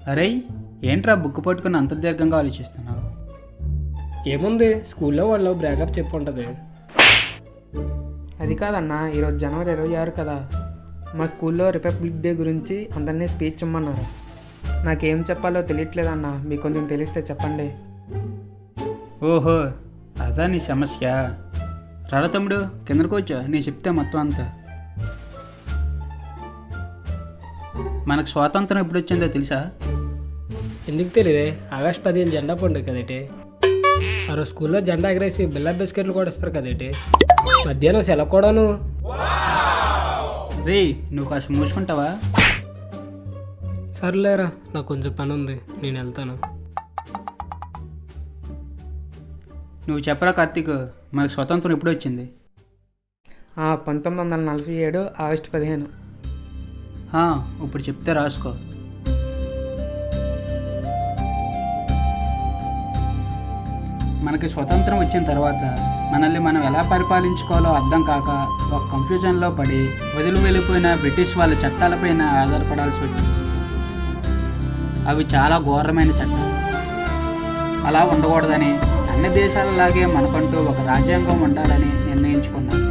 అరే, ఏంట్రా బుక్ పట్టుకుని అంత దీర్ఘంగా ఆలోచిస్తున్నావు? ఏముంది, స్కూల్లో వాళ్ళు బ్రేకప్ చెప్పు ఉంటుంది. అది కాదన్నా, ఈరోజు జనవరి 26 కదా. మా స్కూల్లో రిపబ్లిక్ డే గురించి అందరినీ స్పీచ్ ఇమ్మన్నారు. నాకేం చెప్పాలో తెలియట్లేదన్నా, మీకు కొంచెం తెలిస్తే చెప్పండి. ఓహో, అదా నీ సమస్య. రారా తమ్ముడు, కిందకు వచ్చా, నేను చెప్తే మొత్తం అంతా. మనకు స్వాతంత్రం ఎప్పుడు వచ్చిందో తెలుసా? ఎందుకు తెలియదే, ఆగస్టు 15 జెండా పండుగ కదేటి. ఆ రోజు స్కూల్లో జెండా ఎగరేసి బిల్లా బిస్కెట్లు కూడా ఇస్తారు కదేటి. మధ్యాహ్నం సెలవు కూడాను. రే, నువ్వు కాస్త మూసుకుంటావా? సర్లేరా, నాకు కొంచెం పని ఉంది, నేను వెళ్తాను. నువ్వు చెప్పరా కార్తీక్, మనకు స్వతంత్రం ఎప్పుడు వచ్చింది? 1947 ఆగస్టు 15. ఇప్పుడు చెప్తే రాసుకో. మనకి స్వతంత్రం వచ్చిన తర్వాత మనల్ని మనం ఎలా పరిపాలించుకోవాలో అర్థం కాక ఒక కన్ఫ్యూజన్లో పడి వదిలి వెళ్ళిపోయిన బ్రిటిష్ వాళ్ళ చట్టాలపైన ఆధారపడాల్సి వచ్చింది. అవి చాలా ఘోరమైన చట్టాలు. అలా ఉండకూడదని, అన్ని దేశాలలాగే మనకంటూ ఒక రాజ్యాంగం ఉండాలని నిర్ణయించుకున్నాను.